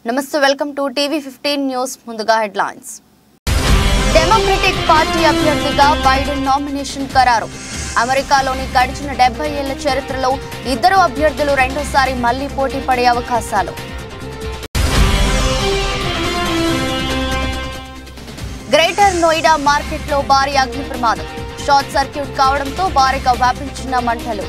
నమస్తే welcome to TV 15 news ముందుగా headlines democratic party అభ్యర్థిగా బైడెన్ నామినేషన్ ఖరారు అమెరికాలోని గడిచిన 70 ఏళ్ల చరిత్రలో ఇద్దరు అభ్యర్థులు రెండోసారి మళ్లీ పోటీ పడే అవకాశాలు గ్రేటర్ నోయిడా మార్కెట్లో భారీ అగ్ని ప్రమాదం షార్ట్ సర్క్యూట్ కావడంతో భారీగా వ్యాపించిన మంటలు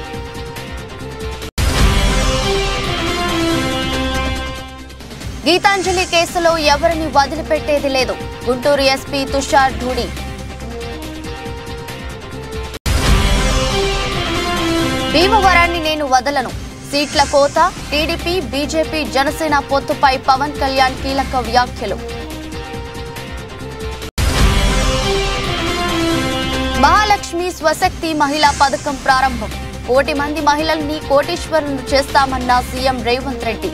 గీతాంజలి కేసులో ఎవరిని వదిలిపెట్టేది లేదు గుంటూరు ఎస్పీ తుషార్ ధూడి భీమవరాన్ని నేను వదలను సీట్ల కోత టీడీపీ బీజేపీ జనసేన పొత్తుపై పవన్ కళ్యాణ్ కీలక వ్యాఖ్యలు మహాలక్ష్మి స్వశక్తి మహిళా పథకం ప్రారంభం 1 మంది మహిళల్ని కోటీశ్వరులను చేస్తామన్న సీఎం రేవంత్ రెడ్డి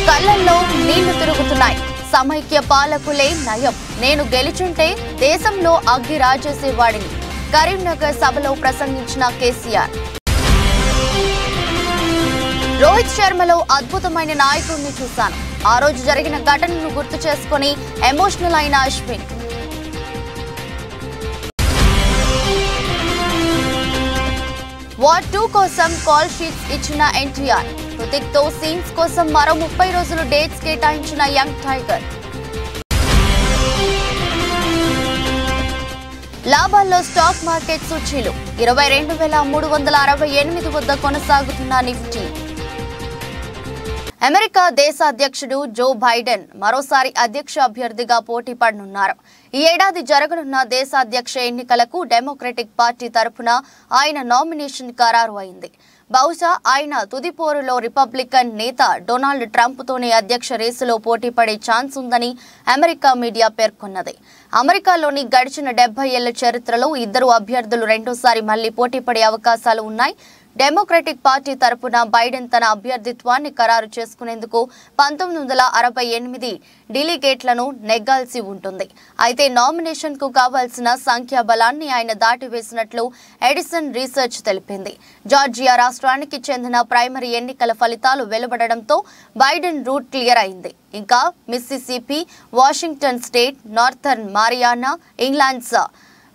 కళ్ళల్లో నీళ్లు తిరుగుతున్నాయి సమైక్య పాలకులే నయం నేను గెలిచుంటే దేశంలో అగ్గి రాజేసేవాడిని కరీంనగర్ సభలో ప్రసంగించిన కేసీఆర్ రోహిత్ శర్మలో అద్భుతమైన నాయకుడిని చూశాను ఆ రోజు జరిగిన ఘటనను గుర్తు చేసుకుని ఎమోషనల్ అయిన అశ్విన్ వార్ 2 కోసం కాల్ షీట్స్ ఇచ్చిన ఎన్టీఆర్ హృతిక్ తో సీన్స్ కోసం మరో 30 రోజులు డేట్స్ కేటాయించిన యంగ్ టైగర్ లాభాల్లో స్టాక్ మార్కెట్ సూచీలు 22,368 వద్ద కొనసాగుతున్న నిఫ్టీ అమెరికా దేశ అధ్యక్షుడు జో బైడెన్ మరోసారి అధ్యక్ష అభ్యర్థిగా పోటీ పడనున్నారు ఈ ఏడాది జరగనున్న దేశ అధ్యక్ష ఎన్నికలకు డెమోక్రటిక్ పార్టీ తరఫున ఆయన నామినేషన్ ఖరారు అయింది బహుశా ఆయన తుది పోరులో రిపబ్లికన్ నేత డొనాల్డ్ ట్రంప్ తోనే అధ్యక్ష రేసులో పోటీ పడే ఛాన్స్ ఉందని అమెరికా మీడియా పేర్కొన్నది అమెరికాలోని గడిచిన 70 ఏళ్ల చరిత్రలో ఇద్దరు అభ్యర్థులు రెండోసారి మళ్లీ పోటీ పడే అవకాశాలు ఉన్నాయి డెమోక్రటిక్ పార్టీ తరపున బైడెన్ తన అభ్యర్థిత్వాన్ని ఖరారు చేసుకునేందుకు 1968 డెలిగేట్లను నెగ్గాల్సి ఉంటుంది అయితే నామినేషన్ కు కావాల్సిన సంఖ్యాబలాన్ని ఆయన దాటివేసినట్లు ఎడిసన్ రీసెర్చ్ తెలిపింది జార్జియా రాష్ట్రానికి చెందిన ప్రైమరీ ఎన్నికల ఫలితాలు వెలువడడంతో బైడెన్ రూట్ క్లియర్ అయింది ఇంకా Mississippi Washington state northern Mariana England's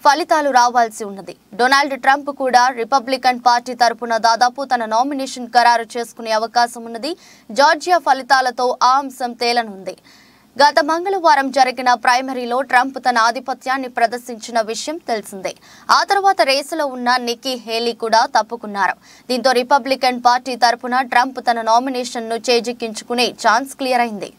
ఫలితాలు రావాల్సి ఉన్నది డొనాల్డ్ ట్రంప్ కూడా రిపబ్లికన్ పార్టీ తరపున దాదాపు తన నామినేషన్ ఖరారు చేసుకునే అవకాశం ఉన్నది జార్జియా ఫలితాలతో ఆ అంశం తేలనుంది గత మంగళవారం జరిగిన ప్రైమరీలో ట్రంప్ తన ఆధిపత్యాన్ని ప్రదర్శించిన విషయం తెలిసిందే ఆ తర్వాత రేసులో ఉన్న నిక్కీ హేలీ కూడా తప్పుకున్నారు దీంతో రిపబ్లికన్ పార్టీ తరపున ట్రంప్ తన నామినేషన్ను చేజిక్కించుకునే ఛాన్స్ క్లియర్ అయింది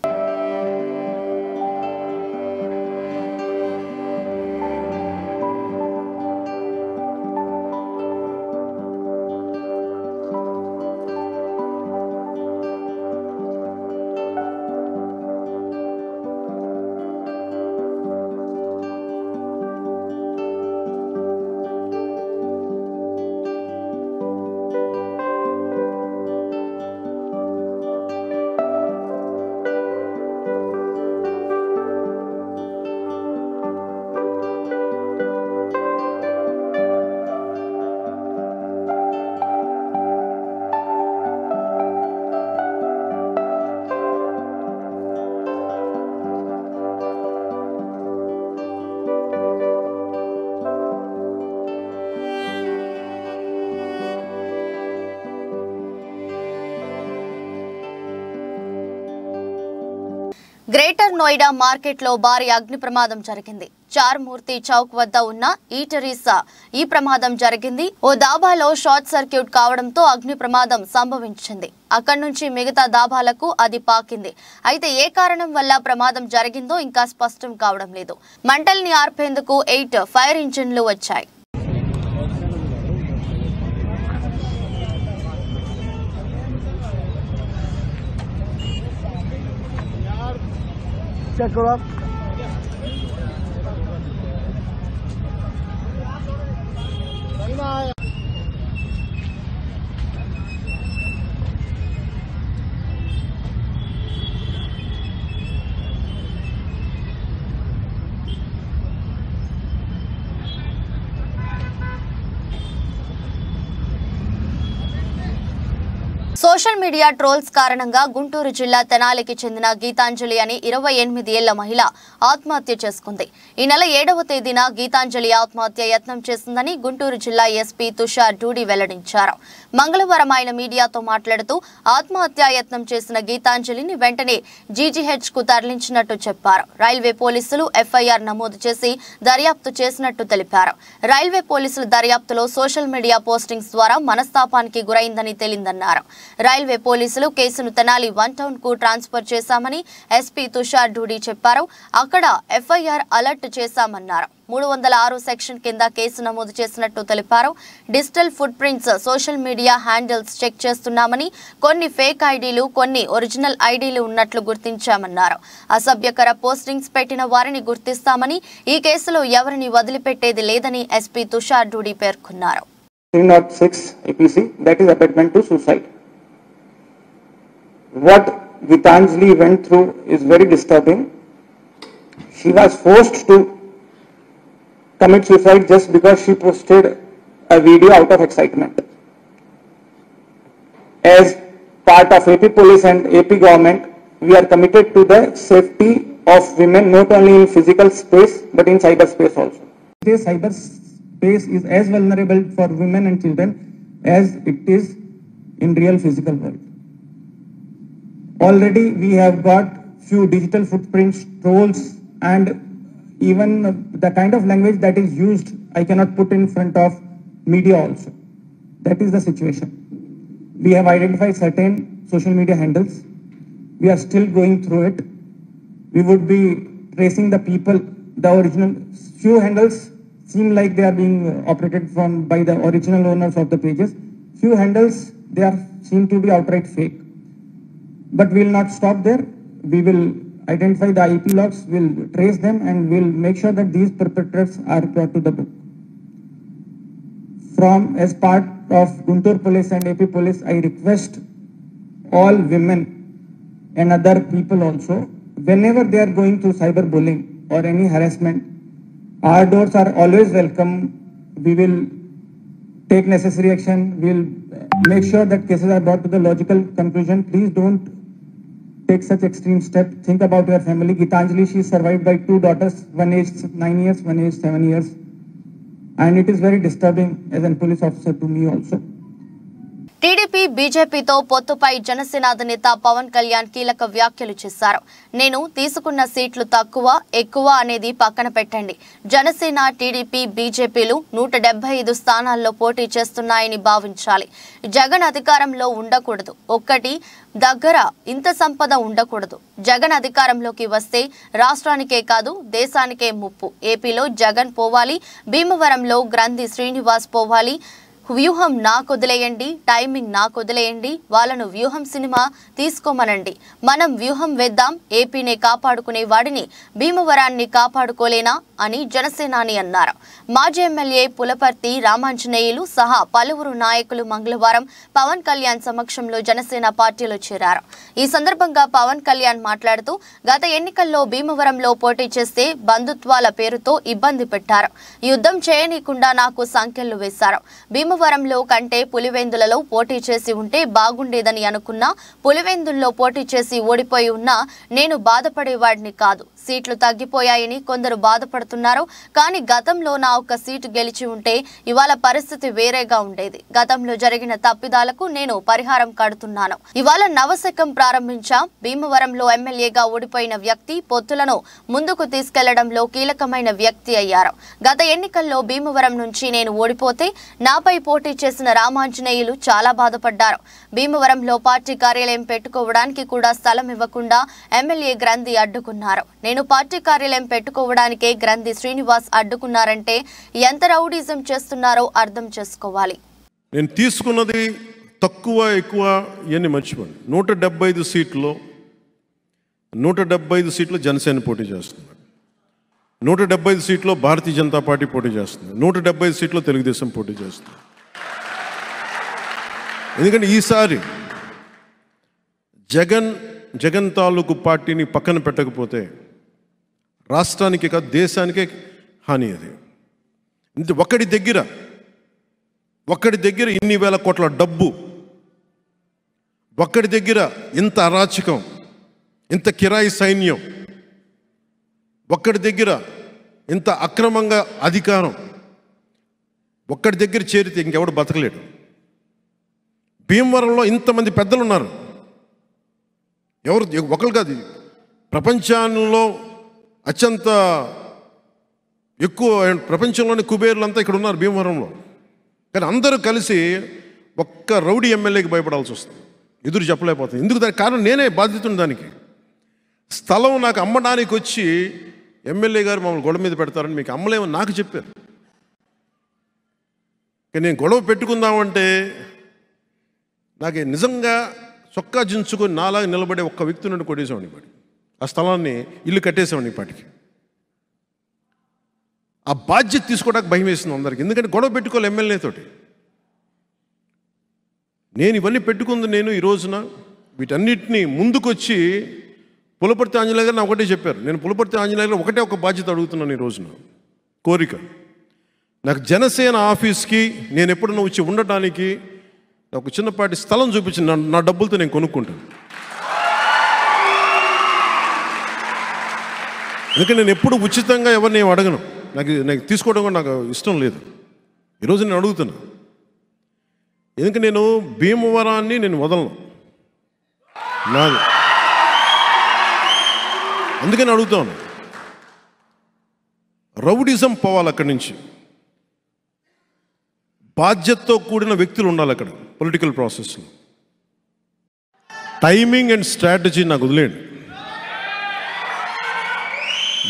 గ్రేటర్ నోయిడా మార్కెట్లో భారీ అగ్ని ప్రమాదం జరిగింది చార్మూర్తి చౌక్ వద్ద ఉన్న ఈటరీస్ ఈ ప్రమాదం జరిగింది ఓ దాబాలో షార్ట్ సర్క్యూట్ కావడంతో అగ్ని ప్రమాదం సంభవించింది అక్కడి నుంచి మిగతా దాబాలకు అది పాకింది అయితే ఏ కారణం వల్ల ప్రమాదం జరిగిందో ఇంకా స్పష్టం కావడం లేదు మంటల్ని ఆర్పేందుకు 8 ఫైర్ ఇంజిన్లు వచ్చాయి Check her up. Social media trolls కారణంగా గుంటూరు జిల్లా తెనాలికి చెందిన గీతాంజలి అని 28 ఏళ్ల మహిళ ఆత్మహత్య చేసుకుంది. ఈ నెల 7వ తేదీన గీతాంజలి ఆత్మహత్య యత్నం చేసిందని గుంటూరు జిల్లా ఎస్పీ తుషార్ డూడి వెల్లడించారు. మంగళవారం ఆయన మీడియాతో మాట్లాడుతూ ఆత్మహత్య యత్నం చేసిన గీతాంజలిని వెంటనే జీజీహెచ్ కు తరలించినట్టు చెప్పారు. రైల్వే పోలీసులు ఎఫ్ఐఆర్ నమోదు చేసి దర్యాప్తు చేసినట్టు తెలిపారు. రైల్వే పోలీసుల దర్యాప్తులో సోషల్ మీడియా పోస్టింగ్స్ ద్వారా మనస్తాపానికి గురైందని తెలిందన్నారు. రైల్వే పోలీసులు కేసును తెనాలి 1 టౌన్ కు ట్రాన్స్ఫర్ చేశామని ఎస్పీ తుషార్ డూడి చెప్పారు. అక్కడ ఎఫ్ఐఆర్ అలర్ట్ చేశామన్నారు. 306 సెక్షన్ కింద కేసు నమోదు చేసినట్టు తెలిపారు. Digital footprints, social media handles check చేస్తున్నామని, కొన్ని ఫేక్ ఐడీలు, కొన్ని ఒరిజినల్ ఐడీలు ఉన్నట్లు గుర్తించామన్నారు. అసభ్యకర పోస్టింగ్స్ పెట్టిన వారిని గుర్తిస్తామని, ఈ కేసులో ఎవరిని వదిలిపెట్టేది లేదని ఎస్పీ తుషార్ డూడి పేర్కొన్నారు. 306 APC, that is abetment to suicide. What Gitanjali went through is very disturbing. She was forced to commit suicide just because she posted a video out of excitement. As part of AP Police and AP Government, we are committed to the safety of women not only in physical space but in cyberspace also. This cyberspace is as vulnerable for women and children as it is in real physical world. Already we have got few digital footprints, trolls, and even the kind of language that is used, I cannot put in front of media also. That is the situation. We have identified certain social media handles. We are still going through it. We would be tracing the people, the original. Few handles seem like they are being operated by the original owners of the pages. Few handles, they seem to be outright fake. But we will not stop there. We will identify the IP logs, we'll trace them, and we'll make sure that these perpetrators are brought to the book. As part of Guntur Police and AP Police, I request all women and other people also, whenever they are going through cyberbullying or any harassment, our doors are always welcome. We will take necessary action. We'll make sure that cases are brought to the logical conclusion. Please don't take such extreme step. Think about your family. Gitanjali, she is survived by 2 daughters, one aged 9 years, one aged 7 years. And it is very disturbing as a police officer to me also. TDP బీజేపీతో పొత్తుపై జనసేన అధినేత పవన్ కళ్యాణ్ కీలక వ్యాఖ్యలు చేశారు. నేను తీసుకున్న సీట్లు తక్కువ ఎక్కువ అనేది పక్కన పెట్టండి. జనసేన, టీడీపీ, బీజేపీలు 175 స్థానాల్లో పోటీ చేస్తున్నాయని భావించాలి. జగన్ అధికారంలో ఉండకూడదు. ఒక్కటి దగ్గర ఇంత సంపద ఉండకూడదు. జగన్ అధికారంలోకి వస్తే రాష్ట్రానికే కాదు దేశానికే ముప్పు. ఏపీలో జగన్ పోవాలి. భీమవరంలో గ్రంథి శ్రీనివాస్ పోవాలి. వ్యూహం నాకొదిలేయండి, టైమింగ్ నాకొదిలేయండి. వాళ్ళను వ్యూహం సినిమా తీసుకోమనండి. మనం వ్యూహం వేద్దాం. ఏపీనే కాపాడుకునే వాడిని భీమవరాన్ని కాపాడుకోలేనా అని జనసేనాని అన్నారు. మాజీ ఎమ్మెల్యే పులపర్తి రామాంజనేయులు సహా పలువురు నాయకులు మంగళవారం పవన్ కళ్యాణ్ సమక్షంలో జనసేన పార్టీలో చేరారు. ఈ సందర్భంగా పవన్ కళ్యాణ్ మాట్లాడుతూ గత ఎన్నికల్లో భీమవరంలో పోటీ చేస్తే బంధుత్వాల పేరుతో ఇబ్బంది పెట్టారు. యుద్ధం చేయనీయకుండా నాకు సంఖ్యలు వేశారు. భీమవరంలో కంటే పులివెందులలో పోటీ చేసి ఉంటే బాగుండేదని అనుకున్నా. పులివెందుల్లో పోటీ చేసి ఓడిపోయి ఉన్నా నేను బాధపడేవాడిని కాదు. సీట్లు తగ్గిపోయాయని కొందరు బాధపడుతున్నారు. కానీ గతంలో నా ఒక్క సీటు గెలిచి ఉంటే ఇవాళ పరిస్థితి వేరేగా ఉండేది. గతంలో జరిగిన తప్పిదాలకు నేను పరిహారం కడుతున్నాను. ఇవాళ నవశకం ప్రారంభించా. భీమవరంలో ఎమ్మెల్యేగా ఓడిపోయిన వ్యక్తి పొత్తులను ముందుకు తీసుకెళ్లడంలో కీలకమైన వ్యక్తి అయ్యారు. గత ఎన్నికల్లో భీమవరం నుంచి నేను ఓడిపోతే నాపై పోటీ చేసిన రామాంజనేయులు చాలా బాధపడ్డారు. భీమవరంలో పార్టీ కార్యాలయం పెట్టుకోవడానికి కూడా స్థలం ఇవ్వకుండా ఎమ్మెల్యే గ్రంథి అడ్డుకున్నారు. నేను పార్టీ కార్యాలయం పెట్టుకోవడానికే గ్రంథి శ్రీనివాస్ అడ్డుకున్నారంటే ఎంత రౌడీజం చేస్తున్నారో అర్థం చేసుకోవాలి. నేను తీసుకున్నది తక్కువ ఎక్కువ ఇవన్నీ మర్చిపోండి. 175 సీట్లు 175 సీట్లు జనసేన పోటీ చేస్తున్నారు. 175 సీట్లో భారతీయ జనతా పార్టీ పోటీ చేస్తుంది. 175 సీట్లో తెలుగుదేశం పోటీ చేస్తుంది. ఎందుకంటే ఈసారి జగన్ తాలూకు పార్టీని పక్కన పెట్టకపోతే రాష్ట్రానికి కాదు దేశానికే హాని. అది ఒక్కడి దగ్గర ఇన్ని వేల కోట్ల డబ్బు ఒక్కడి దగ్గర ఇంత అరాచకం, ఇంత కిరాయి సైన్యం, ఒక్కడి దగ్గర ఇంత అక్రమంగా అధికారం, ఒక్కడి దగ్గర చేరితే ఇంకెవడు బతకలేడు. భీమవరంలో ఇంతమంది పెద్దలు ఉన్నారు. ఎవరు ఒకరు కాదు, ప్రపంచంలో అత్యంత ఎక్కువ ప్రపంచంలోని కుబేర్లంతా ఇక్కడ ఉన్నారు భీమవరంలో. కానీ అందరూ కలిసి ఒక్క రౌడీ ఎమ్మెల్యేకి భయపడాల్సి వస్తుంది, ఎదురు చెప్పలేకపోతుంది. ఎందుకు? దానికి కారణం నేనే బాధ్యతను. దానికి స్థలం నాకు అమ్మడానికి వచ్చి ఎమ్మెల్యే గారు మమ్మల్ని గొడవ మీద పెడతారని మీకు అమ్మలేమని నాకు చెప్పారు. కానీ నేను గొడవ పెట్టుకుందామంటే నాకు నిజంగా చొక్కా జించుకొని నాలాగా నిలబడే ఒక్క వ్యక్తి నుండి కొట్టేసేవాడిని పాటి. ఆ స్థలాన్ని ఇల్లు కట్టేసేవాడిని పాటికి. ఆ బాధ్యత తీసుకోవడానికి భయం వేసింది అందరికి. ఎందుకంటే గొడవ పెట్టుకోవాలి ఎమ్మెల్యేతోటి. నేను ఇవన్నీ పెట్టుకుంది నేను ఈ రోజున వీటన్నిటినీ ముందుకొచ్చి పులపర్తి ఆంజనేయ గారు ఒకటే చెప్పారు. నేను పులపర్తి ఆంజనేయ గారు ఒకటే ఒక బాధ్యత అడుగుతున్నాను ఈ రోజున. కోరిక, నాకు జనసేన ఆఫీస్కి నేను ఎప్పుడన్నా వచ్చి ఉండటానికి ఒక చిన్నపాటి స్థలం చూపించి నా డబ్బులతో నేను కొనుక్కుంటాను. ఎందుకంటే నేను ఎప్పుడు ఉచితంగా ఎవరిని ఏం అడగను. నాకు తీసుకోవడం కూడా నాకు ఇష్టం లేదు. ఈరోజు నేను అడుగుతున్నా. ఎందుకంటే నేను భీమవరాన్ని నేను వదలను, నాది. అందుకని అడుగుతాను. రౌడిజం పోవాలి అక్కడి నుంచి. బాధ్యతతో కూడిన వ్యక్తులు ఉండాలి అక్కడ పొలిటికల్ ప్రాసెస్లో. టైమింగ్ అండ్ స్ట్రాటజీ నాకు వదిలేయండి,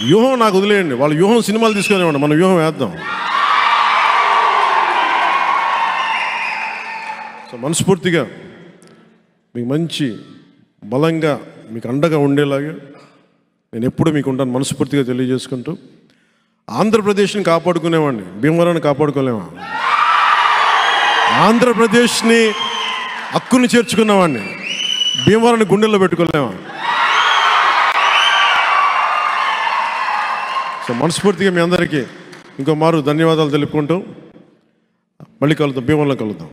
వ్యూహం నాకు వదిలేయండి. వాళ్ళ వ్యూహం సినిమాలు తీసుకునేవాడి, మన వ్యూహం వేద్దాం. సో మనస్ఫూర్తిగా మీకు మంచి బలంగా మీకు అండగా ఉండేలాగా నేను ఎప్పుడు మీకు ఉంటాను మనస్ఫూర్తిగా తెలియజేసుకుంటూ. ఆంధ్రప్రదేశ్ని కాపాడుకునేవాడిని, భీమవరాన్ని కాపాడుకోలేమా? ఆంధ్రప్రదేశ్ని హక్కుని చేర్చుకున్నవాడిని, భీమవరాన్ని గుండెల్లో పెట్టుకోలేమా? సో మనస్ఫూర్తిగా మీ అందరికీ ఇంకో మారు ధన్యవాదాలు తెలుపుకుంటూ మళ్ళీ కలుద్దాం, భీమవరంలో కలుద్దాం.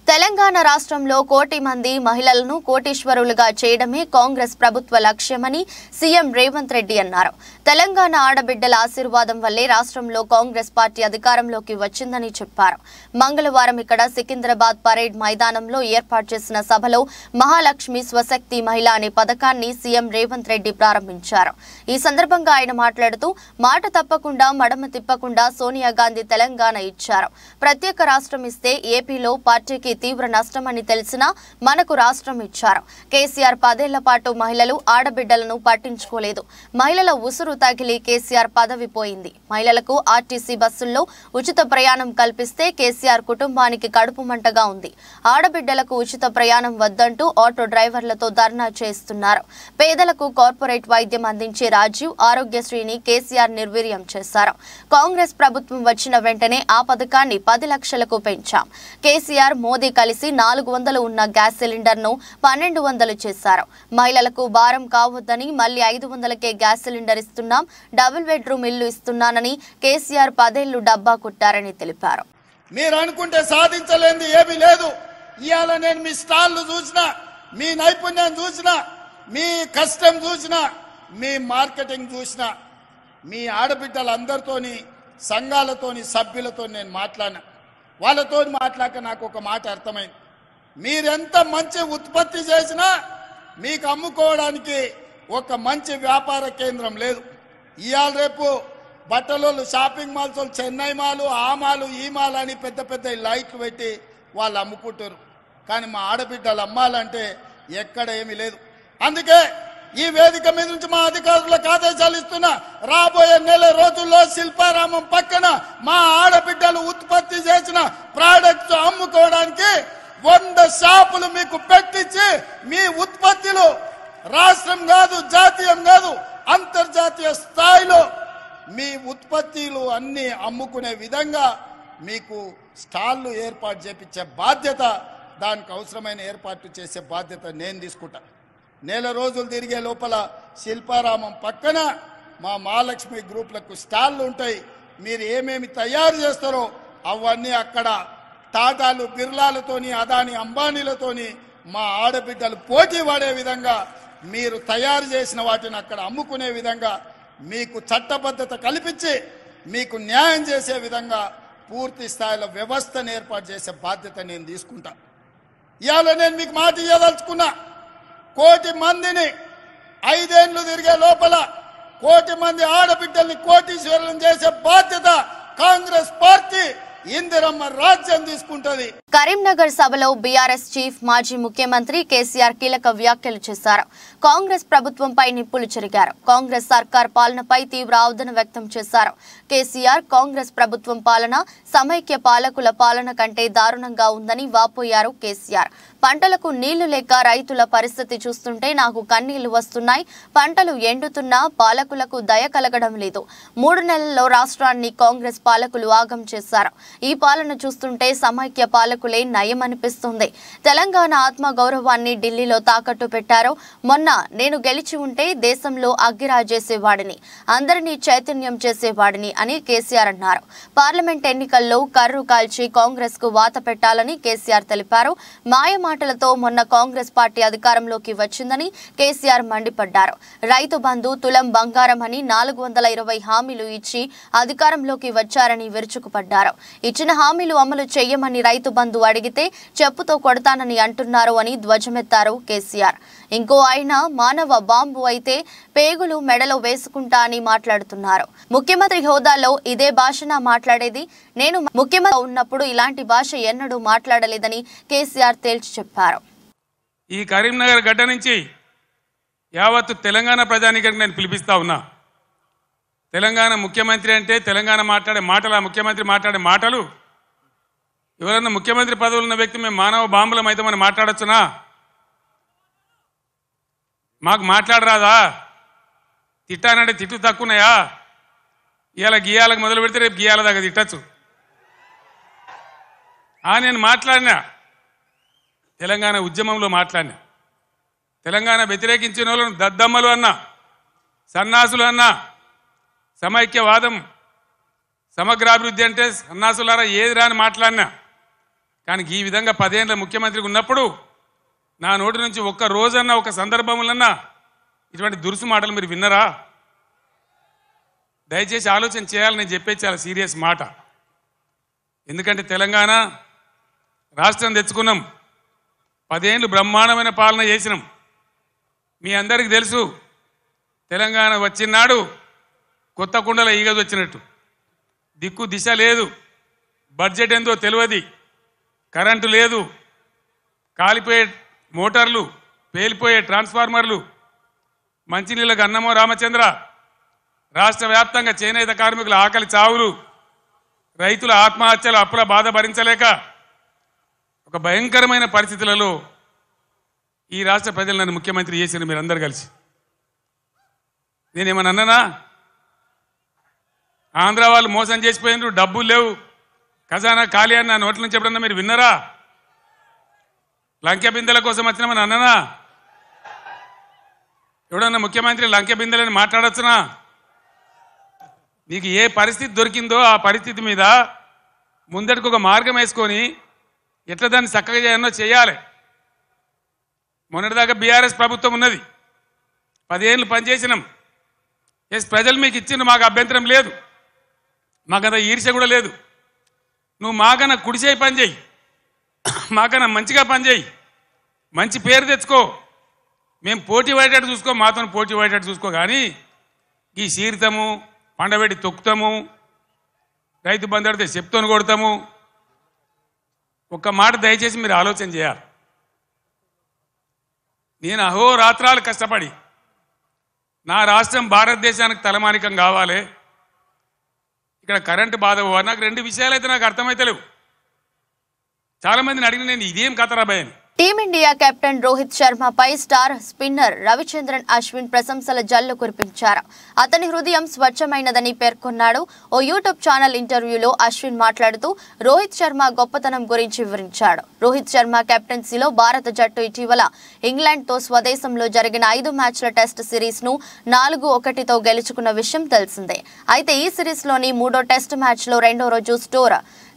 తెలంగాణ రాష్ట్రంలో 1 కోటి మంది మహిళలను కోటీశ్వరులుగా చేయడమే కాంగ్రెస్ ప్రభుత్వ లక్ష్యమని సీఎం రేవంత్ రెడ్డి అన్నారు. తెలంగాణ ఆడబిడ్డల ఆశీర్వాదం వల్లే రాష్ట్రంలో కాంగ్రెస్ పార్టీ అధికారంలోకి వచ్చిందని చెప్పారు. మంగళవారం ఇక్కడ సికింద్రాబాద్ పరేడ్ మైదానంలో ఏర్పాటు చేసిన సభలో మహాలక్ష్మి స్వశక్తి మహిళ అనే పథకాన్ని సీఎం రేవంత్ రెడ్డి ప్రారంభించారు. ఈ సందర్భంగా ఆయన మాట్లాడుతూ, మాట తప్పకుండా మడమ తిప్పకుండా సోనియా గాంధీ తెలంగాణ ఇచ్చారు. ప్రత్యేక రాష్ట్రం ఇస్తే ఏపీలో పార్టీకి తీవ్ర నష్టమని తెలిసినా మనకు రాష్ట్రం ఇచ్చారు. కేసీఆర్ 10 ఏళ్ల పాటు మహిళలు ఆడబిడ్డలను పట్టించుకోలేదు. మహిళల ఉసురు తగిలి కేసీఆర్ పదవి పోయింది. మహిళలకు ఆర్టీసీ బస్సుల్లో ఉచిత ప్రయాణం కల్పిస్తే కేసీఆర్ కుటుంబానికి కడుపు మంటగా ఉంది. ఆడబిడ్డలకు ఉచిత ప్రయాణం వద్దంటూ ఆటో డ్రైవర్లతో ధర్నా చేస్తున్నారు. పేదలకు కార్పొరేట్ వైద్యం అందించే రాజీవ్ ఆరోగ్యశ్రీని కేసీఆర్ నిర్వీర్యం చేశారు. కాంగ్రెస్ ప్రభుత్వం వచ్చిన వెంటనే ఆ పథకాన్ని 10 లక్షలకు పెంచాం. కేసీఆర్ మోదీ కలిసి 400 ఉన్న గ్యాస్ సిలిండర్ ను 1200 చేశారు. మహిళలకు భారం కావద్దని మళ్లీ 500కే గ్యాస్ సిలిండర్ ఇస్తున్నాం. డబుల్ బెడ్రూమ్ ఇల్లు ఇస్తున్నానని కేసీఆర్ 10 ఏళ్లు డబ్బా కొట్టారని తెలిపారు. మీరు అనుకుంటే సాధించలేంది ఏమీ లేదు. ఇవాళ నేను మీ స్టాల్లు చూసినా, మీ నైపుణ్యం చూసినా, మీ కష్టం చూసినా, మీ మార్కెటింగ్ చూసినా, మీ ఆడబిడ్డలందరితోని సంఘాలతోని సభ్యులతో నేను మాట్లాడినా. వాళ్ళతో మాట్లాడక నాకు ఒక మాట అర్థమైంది. మీరెంత మంచి ఉత్పత్తి చేసినా మీకు అమ్ముకోవడానికి ఒక మంచి వ్యాపార కేంద్రం లేదు. ఇవాళ రేపు బట్టలు షాపింగ్ మాల్స్ చెన్నై మాలు, ఆ మాలు, ఈ మాల్ అని పెద్ద పెద్ద లైట్లు పెట్టి వాళ్ళు అమ్ముకుంటారు. కానీ మా ఆడబిడ్డలు అమ్మాలంటే ఎక్కడ ఏమీ లేదు. అందుకే ఈ వేదిక మీద నుంచి మా అధికారులకు ఆదేశాలు ఇస్తున్నా, రాబోయే నెల రోజుల్లో శిల్పారామం పక్కన మా ఆడబిడ్డలు ఉత్పత్తి చేసిన ప్రోడక్ట్స్ అమ్ముకోవడానికి 100 షాపులు మీకు పెట్టించి మీ ఉత్పత్తులు రాష్ట్రం కాదు, జాతీయం కాదు, అంతర్జాతీయ స్థాయిలో మీ ఉత్పత్తులు అన్ని అమ్ముకునే విధంగా మీకు స్టాళ్లు ఏర్పాటు చేపించే బాధ్యత, దానికి అవసరమైన ఏర్పాట్లు చేసే బాధ్యత నేను తీసుకుంటా. నెల రోజులు తిరిగే లోపల శిల్పారామం పక్కన మా మహాలక్ష్మి గ్రూప్లకు స్టాళ్లు ఉంటాయి. మీరు ఏమేమి తయారు చేస్తారో అవన్నీ అక్కడ టాటాలు, బిర్లాలతోని, అదాని, అంబానీలతోని మా ఆడబిడ్డలు పోటీ పడే విధంగా మీరు తయారు చేసిన వాటిని అక్కడ అమ్ముకునే విధంగా మీకు చట్టబద్ధత కల్పించి మీకు న్యాయం చేసే విధంగా పూర్తి స్థాయిలో వ్యవస్థను ఏర్పాటు చేసే బాధ్యత నేను తీసుకుంటా. ఇవాళ నేను మీకు మాట ఇవ్వదలుచుకున్నా, 1 కోటి మందిని 5 ఏళ్ళు తిరిగే లోపల 1 కోటి మంది ఆడబిడ్డల్ని కోటీశ్వరులను చేసే బాధ్యత కాంగ్రెస్ పార్టీ ఇందిరమ్మ రాజ్యం తీసుకుంటది. కరీంనగర్ సభలో బీఆర్ఎస్ చీఫ్ మాజీ ముఖ్యమంత్రి కేసీఆర్ కీలక వ్యాఖ్యలు చేశారు. కాంగ్రెస్ ప్రభుత్వంపై నిప్పులు చెరిగారు. కాంగ్రెస్ సర్కార్ పాలనపై తీవ్ర ఆవేదన వ్యక్తం చేశారు. కేసీఆర్ కాంగ్రెస్ ప్రభుత్వం పాలన సమైక్య పాలకుల పాలన కంటే దారుణంగా ఉందని వాపోయారు కేసీఆర్. పంటలకు నీళ్లు లేక రైతుల పరిస్థితి చూస్తుంటే నాకు కన్నీళ్లు వస్తున్నాయి. పంటలు ఎండుతున్నా పాలకులకు దయ కలగడం లేదు. 3 నెలల్లో రాష్ట్రాన్ని కాంగ్రెస్ పాలకులు ఆగం చేశారు. ఈ పాలన చూస్తుంటే సమైక్య పాలకులే నయం అనిపిస్తుంది. తెలంగాణ ఆత్మ గౌరవాన్ని ఢిల్లీలో తాకట్టు పెట్టారు. మొన్న నేను గెలిచి ఉంటే దేశంలో అగ్గిరాజేసేవాడిని, అందరినీ చైతన్యం చేసేవాడిని అని కేసీఆర్ అన్నారు. పార్లమెంట్ ఎన్నికల్లో కర్రు కాల్చి కాంగ్రెస్ కు వాత పెట్టాలని కేసీఆర్ తెలిపారు. మాయమాటలతో మొన్న కాంగ్రెస్ పార్టీ అధికారంలోకి వచ్చిందని కేసీఆర్ మండిపడ్డారు. రైతు బంధు తులం బంగారం అని 420 హామీలు ఇచ్చి అధికారంలోకి వచ్చారని విరుచుకుపడ్డారు. ఇచ్చిన హామీలు అమలు చేయమని రైతు బంధు అడిగితే చెప్పుతో కొడతానని అంటున్నారు అని ధ్వజమెత్తారు కేసీఆర్. ఇంకో ఆయన మానవ బాంబు అయితే పేగులు మెడలో వేసుకుంటా అని మాట్లాడుతున్నారు. ముఖ్యమంత్రి హోదాలో ఇదే భాషన మాట్లాడేది. నేను ముఖ్యమంత్రి ఉన్నప్పుడు ఇలాంటి భాష ఎన్నడూ మాట్లాడలేదని కేసీఆర్ తేల్చి చెప్పారు. ఈ కరీంనగర్ గడ్డ నుంచి యావత్తు తెలంగాణ ప్రజానీకానికి నేను పిలిపిస్తా ఉన్నా. తెలంగాణ ముఖ్యమంత్రి అంటే తెలంగాణ మాట్లాడే మాటలు, ఆ ముఖ్యమంత్రి మాట్లాడే మాటలు ఎవరన్నా ముఖ్యమంత్రి పదవులు ఉన్న వ్యక్తి మేము మానవ బాంబులం అయితే మనం మాట్లాడొచ్చునా? మాకు మాట్లాడరాదా? తిట్టానంటే తిట్టు తక్కువన్నాయా? ఇవాళ గీయాలకు మొదలు పెడితే రేపు గీయాల దాకా తిట్టచ్చు. నేను మాట్లాడినా, తెలంగాణ ఉద్యమంలో మాట్లాడినా, తెలంగాణ వ్యతిరేకించిన వాళ్ళను దద్దమ్మలు అన్నా, సన్నాసులు అన్నా, సమైక్యవాదం సమగ్రాభివృద్ధి అంటే సన్నాసులారా ఏది రాని మాట్లాడినా. కానీ ఈ విధంగా 10 ఏళ్ళ ముఖ్యమంత్రికి ఉన్నప్పుడు నా నోటి నుంచి ఒక్క రోజన్నా ఒక సందర్భంలోన్నా ఇటువంటి దురుసు మాటలు మీరు విన్నరా? దయచేసి ఆలోచన చేయాలని నేను చెప్పేది చాలా సీరియస్ మాట. ఎందుకంటే తెలంగాణ రాష్ట్రం తెచ్చుకున్నాం, 10 ఏళ్ళు బ్రహ్మాండమైన పాలన చేసినాం. మీ అందరికీ తెలుసు, తెలంగాణ వచ్చినాడు కొత్త కుండల ఈగదు వచ్చినట్టు. దిక్కు దిశ లేదు, బడ్జెట్ ఏందో తెలియదు, కరెంటు లేదు, కాలిపోయే మోటార్లు, పేలిపోయే ట్రాన్స్ఫార్మర్లు, మంచినీళ్ళకు అన్నమో రామచంద్ర, రాష్ట్ర వ్యాప్తంగా చేనేత కార్మికుల ఆకలి చావులు, రైతుల ఆత్మహత్యలు, అప్పుల బాధ భరించలేక ఒక భయంకరమైన పరిస్థితులలో ఈ రాష్ట్ర ప్రజలు నన్ను ముఖ్యమంత్రి చేసిన మీరందరూ కలిసి. నేనేమన్నా అన్నానా? ఆంధ్ర వాళ్ళు మోసం చేసిపోయినారు, డబ్బులు లేవు, ఖజానా ఖాళీ అని నా నోట్ల నుంచి ఎప్పుడన్నా మీరు విన్నారా? లంకె బిందెల కోసం వచ్చినామని అన్నానా? ఎవడన్నా ముఖ్యమంత్రి లంకె బిందెలని మాట్లాడచ్చునా? నీకు ఏ పరిస్థితి దొరికిందో ఆ పరిస్థితి మీద ముందటికి ఒక మార్గం వేసుకొని ఎట్లా దాన్ని చక్కగా చేయాలో చేయాలి. మొన్నటిదాకా బీఆర్ఎస్ ప్రభుత్వం ఉన్నది, 10 ఏళ్ళు పనిచేసినాం. ఎస్, ప్రజలు మీకు ఇచ్చిండ్రు, మాకు అభ్యంతరం లేదు, మాకంత ఈర్ష్య కూడా లేదు. నువ్వు మాకన్నా కుడిచేయి పని చేయి, మాకన్నా మంచిగా పని చేయి, మంచి పేరు తెచ్చుకో, మేము పోటీ పడేటట్టు చూసుకో, మాతో పోటీ పడేటట్టు చూసుకో. కానీ ఈ సీరితము, పండబెట్టి తొక్కుతాము, రైతు బంధు అడితే చెప్తోని కొడతాము. ఒక్క మాట దయచేసి మీరు ఆలోచన చేయాలి. నేను అహోరాత్రాలు కష్టపడి నా రాష్ట్రం భారతదేశానికి తలమానికం కావాలి, ఇక్కడ కరెంటు బాధ పోవాలి. నాకు 2 విషయాలు అయితే నాకు అర్థమైతలేవు. చాలా మందిని అడిగిన నేను ఇదేం కథరాబాయ్ అని. టీమిండియా కెప్టెన్ రోహిత్ శర్మపై స్టార్ స్పిన్నర్ రవిచంద్రన్ అశ్విన్ ప్రశంసల జల్లు కురిపించారు. అతని హృదయం స్వచ్ఛమైనదని పేర్కొన్నాడు. ఓ యూట్యూబ్ ఛానల్ ఇంటర్వ్యూలో అశ్విన్ మాట్లాడుతూ రోహిత్ శర్మ గొప్పతనం గురించి వివరించాడు. రోహిత్ శర్మ కెప్టెన్సీలో భారత జట్టు ఇటీవల ఇంగ్లాండ్తో స్వదేశంలో జరిగిన 5 మ్యాచ్ల టెస్ట్ సిరీస్ను 4-1తో గెలుచుకున్న విషయం తెలిసిందే. అయితే ఈ సిరీస్లోని 3వ టెస్ట్ మ్యాచ్లో 2వ రోజు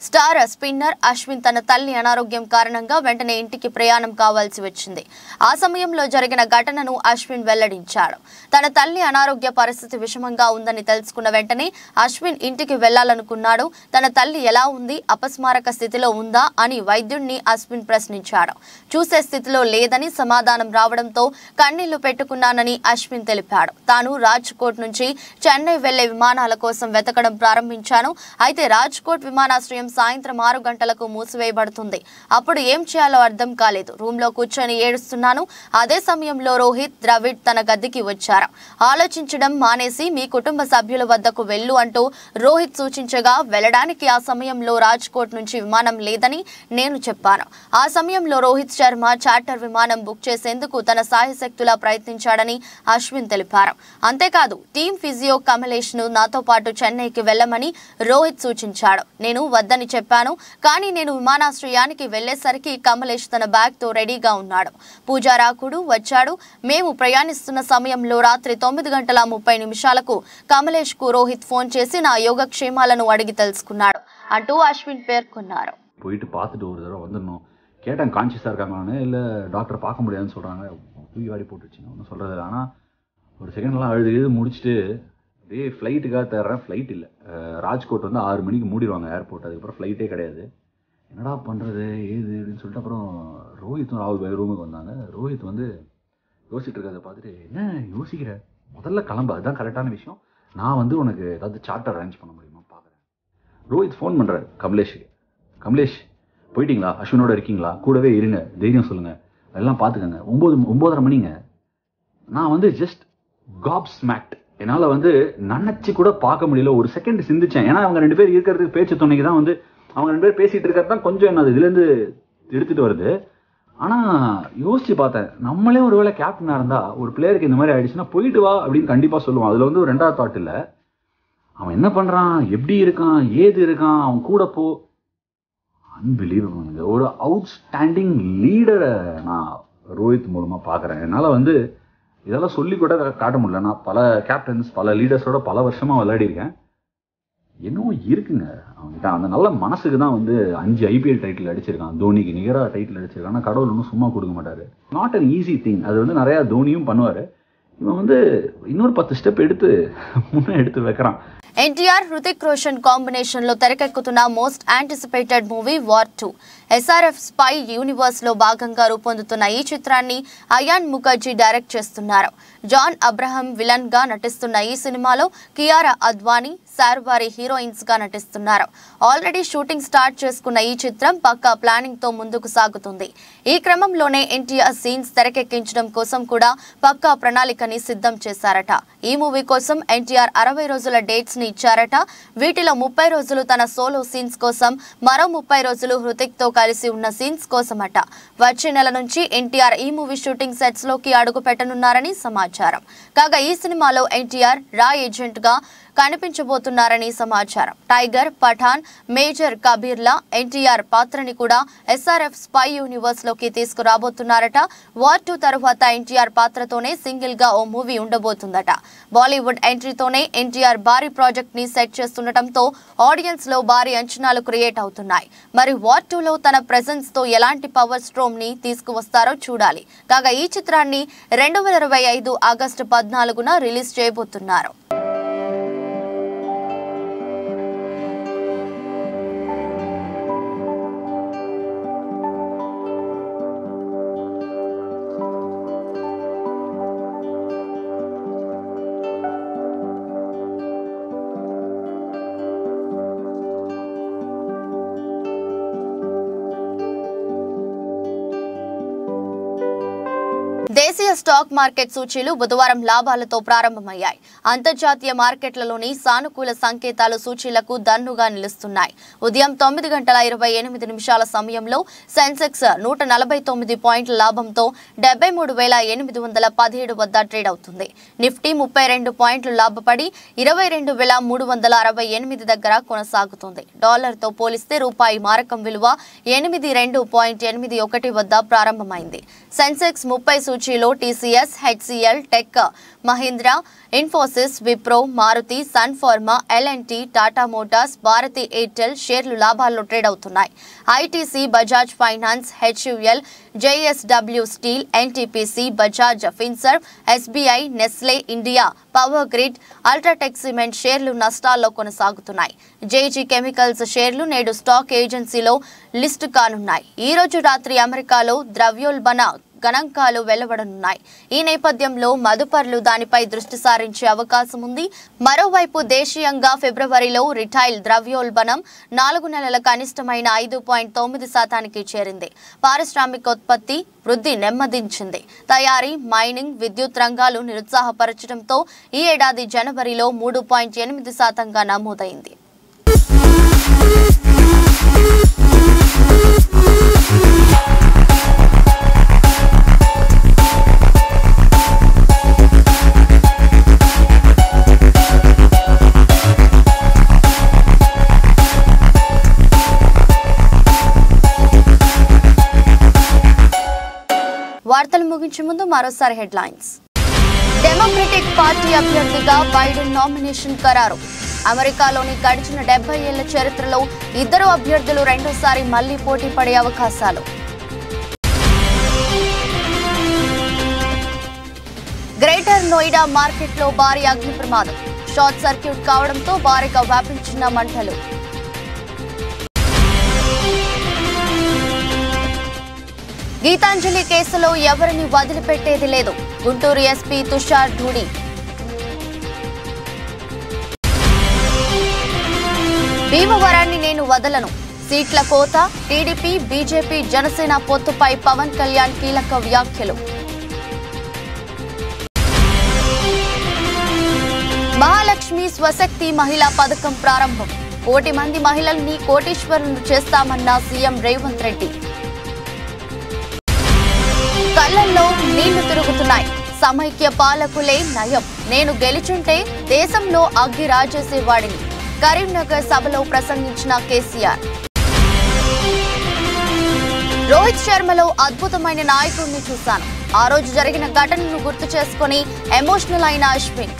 స్టార్ స్పిన్నర్ అశ్విన్ తన తల్లి అనారోగ్యం కారణంగా వెంటనే ఇంటికి ప్రయాణం కావాల్సి వచ్చింది. ఆ సమయంలో జరిగిన ఘటనను అశ్విన్ వెల్లడించాడు. తన తల్లి అనారోగ్య పరిస్థితి విషమంగా ఉందని తెలుసుకున్న వెంటనే అశ్విన్ ఇంటికి వెళ్లాలనుకున్నాడు. తన తల్లి ఎలా ఉంది, అపస్మారక స్థితిలో ఉందా అని వైద్యుడిని అశ్విన్ ప్రశ్నించాడు. చూసే స్థితిలో లేదని సమాధానం రావడంతో కన్నీళ్లు పెట్టుకున్నానని అశ్విన్ తెలిపాడు. తాను రాజ్కోట్ నుంచి చెన్నై వెళ్లే విమానాల కోసం వెతకడం ప్రారంభించాను. అయితే రాజ్కోట్ విమానాశ్రయం సాయంత్రం 6 గంటలకు మూసివేయబడుతుంది. అప్పుడు ఏం చేయాలో అర్థం కాలేదు. రూమ్ లో కూర్చొని ఏడుస్తున్నాను. అదే సమయంలో రోహిత్, ద్రవిడ్ తన గదికి వచ్చారు. ఆలోచించడం మానేసి మీ కుటుంబ సభ్యుల వద్దకు వెళ్ళు అంటూ రోహిత్ సూచించగా వెళ్లడానికి ఆ సమయంలో రాజ్కోట్ నుంచి విమానం లేదని నేను చెప్పాను. ఆ సమయంలో రోహిత్ శర్మ చార్టర్ విమానం బుక్ చేసేందుకు తన సాయశక్తులా ప్రయత్నించాడని అశ్విన్ తెలిపారు. అంతేకాదు టీం ఫిజియో కమలేష్ ను నాతో పాటు చెన్నైకి వెళ్లమని రోహిత్ సూచించాడు. నేను వద్దని చెప్పాను. కానీ నేను విమానాశ్రయానికి వెళ్లేసరికి కమలేష్ తన బ్యాగ్ తో రెడీగా ఉన్నాడు. పూజారాకుడు వచ్చాడు. మేము ప్రయాణిస్తున్న సమయంలో రాత్రి 9:30 కమలేష్ కు రోహిత్ ఫోన్ చేసి నా యోగక్షేమాలను అడిగి తెలుసుకున్నాడు అంటూ అశ్విన్ పేర్కొన్నారు. போயிட்டு பார்த்துட்டு ஒரு தடவை வந்துடணும். கேட்டேன் கான்சியஸாக இருக்காங்களான்னு, இல்லை டாக்டர் பார்க்க முடியாதுன்னு சொல்கிறாங்க. தூக்கி வாடி போட்டுருச்சுங்க ஒன்றும் சொல்கிறது. ஆனால் ஒரு செகண்ட்லாம் அழுது முடிச்சுட்டு அப்படியே ஃப்ளைட்டுக்காக தேடுறேன். ஃப்ளைட் இல்லை. ராஜ்கோட் 6 மணிக்கு மூடிடுவாங்க ஏர்போர்ட். அதுக்கப்புறம் ஃப்ளைட்டே கிடையாது. என்னடா பண்ணுறது ஏது அப்படின்னு சொல்லிட்டு அப்புறம் ரோஹித்தும் ராகுல் பாய் ரூமுக்கு வந்தாங்க. ரோஹித் யோசிச்சுட்டு இருக்கிறத பார்த்துட்டு, என்ன யோசிக்கிற, முதல்ல கிளம்பு, அதுதான் கரெக்டான விஷயம். நான் உனக்கு ஏதாவது சார்ட்டர் அரேஞ்ச் பண்ண முடியுமா பார்க்குறேன். ரோஹித் ஃபோன் பண்ணுறாரு கமலேஷுக்கு. கமலேஷ் போயிட்டீங்களா, அஸ்வினோட இருக்கீங்களா, கூடவே இருங்க, தைரியம் சொல்லுங்கள், அதெல்லாம் பார்த்துக்கங்க. 9:30 மணிங்க. நான் ஜஸ்ட் காப் ஸ்மேக்ட். என்னால் நினச்சி கூட பார்க்க முடியல. ஒரு செகண்ட் சிந்திச்சேன். ஏன்னா அவங்க 2 பேர் இருக்கிறதுக்கு பேச்சு துணைக்கு தான் அவங்க 2 பேர் பேசிகிட்டு இருக்கிறது தான் கொஞ்சம் என்ன இதுலேருந்து எடுத்துகிட்டு வருது. ஆனால் யோசிச்சு பார்த்தேன், நம்மளே ஒரு வேளை கேப்டனாக இருந்தால் ஒரு பிளேயருக்கு இந்த மாதிரி ஆயிடுச்சுன்னா போயிட்டு வா அப்படின்னு கண்டிப்பாக சொல்லுவான். அதில் ஒரு 2வது தாட் இல்லை. அவன் என்ன பண்ணுறான், எப்படி இருக்கான், ஏது இருக்கான், அவன் கூட போ. அன்பிலீவபிள். ஒரு அவுட்ஸ்டாண்டிங் லீடரை நான் ரோஹித் மூலமாக பார்க்குறேன். என்னால் இதெல்லாம் சொல்லி கூட காட்ட முடியல. நான் பல கேப்டன்ஸ், பல லீடர்ஸோட பல வருஷமாக விளையாடிருக்கேன். என்னவோ இருக்குங்க அவங்ககிட்ட. அந்த நல்ல மனசுக்கு தான் 5 IPL டைட்டில் அடிச்சிருக்கான். தோனிக்கு நிகராக டைட்டில் அடிச்சிருக்கான். ஆனால் கடவுள் ஒன்றும் சும்மா கொடுக்க மாட்டார். Not an easy thing. அது நிறையா தோனியும் பண்ணுவார். இவன் இன்னொரு 10 ஸ்டெப் முன்னே எடுத்து வைக்கிறான். ఎన్టీఆర్, హృతిక్ రోషన్ కాంబినేషన్ లో తెరకెక్కుతున్న most anticipated movie war 2. SRF spy universe లో భాగంగా రూపొందుతున్న ఈ చిత్రాన్ని అయాన్ ముఖర్జీ డైరెక్ట్ చేస్తున్నారు. జాన్ అబ్రహం విలన్ గా నటిస్తున్న ఈ సినిమాలో కియారా అద్వానీ, శార్వారి హీరోయిన్స్ గా నటిస్తున్నారు. ఆల్రెడీ షూటింగ్ స్టార్ట్ చేసుకున్న ఈ చిత్రం పక్కా ప్లానింగ్ తో ముందుకు సాగుతుంది. ఈ క్రమంలోనే ఎన్టీఆర్ సీన్స్ తెరకెక్కించడం కోసం కూడా పక్కా ప్రణాళికని సిద్ధం చేశారట. ఈ మూవీ కోసం ఎన్టీఆర్ 60 రోజుల డేట్స్ ని ఇచ్చారట. వీటిలో 30 రోజులు తన సోలో సీన్స్ కోసం, మరో 30 రోజులు హృతిక్ తో కలిసి ఉన్న సీన్స్ కోసమట. వచ్చే నెల నుంచి ఎన్టీఆర్ ఈ మూవీ షూటింగ్ సెట్స్ లోకి అడుగు పెట్టనున్నారని సమాచారం. కాగా ఈ సినిమాలో ఎన్టీఆర్ రా ఏజెంట్ గా కనిపించబోతున్నారని సమాచారం. టైగర్, పఠాన్, మేజర్ కబీర్లా ఎన్టీఆర్ పాత్రని కూడా SRF స్పై యూనివర్స్ లోకి తీసుకురాబోతున్నారట. వార్ 2 తరువాత ఎన్టీఆర్ పాత్రతోనే సింగిల్ గా ఓ మూవీ ఉండబోతుందట. బాలీవుడ్ ఎంట్రీతోనే ఎన్టీఆర్ భారీ ప్రాజెక్ట్ ని సెట్ చేస్తుండటంతో ఆడియన్స్ లో భారీ అంచనాలు క్రియేట్ అవుతున్నాయి. మరి వార్ 2 లో తన ప్రెజెన్స్ తో ఎలాంటి పవర్ స్ట్రోమ్ ని తీసుకువస్తారో చూడాలి. కాగా ఈ చిత్రాన్ని 2025 ఆగస్టు 14న రిలీజ్ చేయబోతున్నారు. దేశీయ స్టాక్ మార్కెట్ సూచీలు బుధవారం లాభాలతో ప్రారంభమయ్యాయి. అంతర్జాతీయ మార్కెట్లలోని సానుకూల సంకేతాలు సూచీలకు దన్నుగా నిలుస్తున్నాయి. ఉదయం 9:28 సమయంలో సెన్సెక్స్ 149 పాయింట్ల లాభంతో 73,817 వద్ద ట్రేడ్ అవుతుంది. నిఫ్టీ 32 పాయింట్లు లాభపడి 22,368 దగ్గర కొనసాగుతుంది. డాలర్తో పోలిస్తే రూపాయి మారకం విలువ 82.81 వద్ద ప్రారంభమైంది. Sensex 30 సూచీలో TCS, HCL, Tech, Mahindra, Infosys, Wipro, Maruti, Sun Pharma, L&T, Tata Motors, Bharati Airtel షేర్లు లాభాల్లో ట్రేడ్ అవుతున్నాయి. ITC, Bajaj Finance, HUL, JSW Steel, NTPC, Bajaj Finserv, SBI, Nestle India, Power Grid, Ultratech Cement షేర్లు నష్టాల్లో కొనసాగుతున్నాయి. JG Chemicals షేర్లు నేడు stock ఏజెన్సీలో list కానున్నాయి. ఈ రోజు రాత్రి అమెరికాలో ద్రవ్యోల్బణ గణాంకాలు వెలువడనున్నాయి. ఈ నేపథ్యంలో మదుపర్లు దానిపై దృష్టి సారించే అవకాశం ఉంది. మరోవైపు దేశీయంగా ఫిబ్రవరిలో రిటైల్ ద్రవ్యోల్బణం 4 నెలల కనిష్టమైన 5.9% చేరింది. పారిశ్రామికోత్పత్తి వృద్ధి నెమ్మదించింది. తయారీ, మైనింగ్, విద్యుత్ రంగాలు నిరుత్సాహపరచడంతో ఈ ఏడాది జనవరిలో 3.8%గా నమోదైంది. వార్తలు ముగించే ముందు మరోసారి హెడ్లైన్స్. డెమోక్రటిక్ పార్టీ అభ్యర్థిగా బైడెన్ నామినేషన్ ఖరారు. అమెరికాలోని గడిచిన 70 ఏళ్ల చరిత్రలో ఇద్దరు అభ్యర్థులు రెండోసారి మళ్లీ పోటీ పడే అవకాశాలు. గ్రేటర్ నోయిడా మార్కెట్లో భారీ అగ్ని ప్రమాదం. షార్ట్ సర్క్యూట్ కావడంతో భారీగా వ్యాపించిన మంటలు. గీతాంజలి కేసులో ఎవరిని వదిలిపెట్టేది లేదు. గుంటూరు ఎస్పీ తుషార్ ధూడి. భీమవరాన్ని నేను వదలను. సీట్ల కోత. టీడీపీ, బీజేపీ, జనసేన పొత్తుపై పవన్ కళ్యాణ్ కీలక వ్యాఖ్యలు. మహాలక్ష్మి స్వశక్తి మహిళా పథకం ప్రారంభం. 1 కోటి మంది మహిళల్ని కోటీశ్వరులను చేస్తామన్న సీఎం రేవంత్ రెడ్డి. కళ్లల్లో నీళ్లు తిరుగుతున్నాయి. సమైక్య పాలకులే నయం. నేను గెలిచుంటే దేశంలో అగ్గి రాజేసేవాడిని. కరీంనగర్ సభలో ప్రసంగించిన కేసీఆర్. రోహిత్ శర్మలో అద్భుతమైన నాయకుడిని చూశాను. ఆ రోజు జరిగిన ఘటనను గుర్తు చేసుకుని ఎమోషనల్ అయిన అశ్విన్.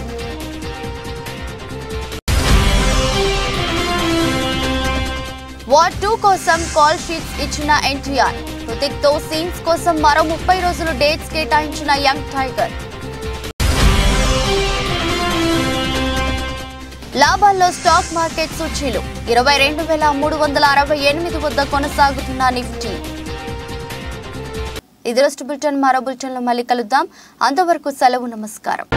వార్ 2 కోసం కాల్ షీట్స్ ఇచ్చిన ఎన్టీఆర్. హృతిక్ తో సీన్స్ కోసం మరో 30 రోజులు డేట్స్ కేటాయించిన యంగ్ టైగర్. లాభాల్లో స్టాక్ మార్కెట్ సూచీలు 22,368 వద్ద కొనసాగుతున్న నిఫ్టీ. ఇది రోజు బులెటిన్. మరో బులెటిన్లో మళ్ళీ కలుద్దాం. అంతవరకు సెలవు. నమస్కారం.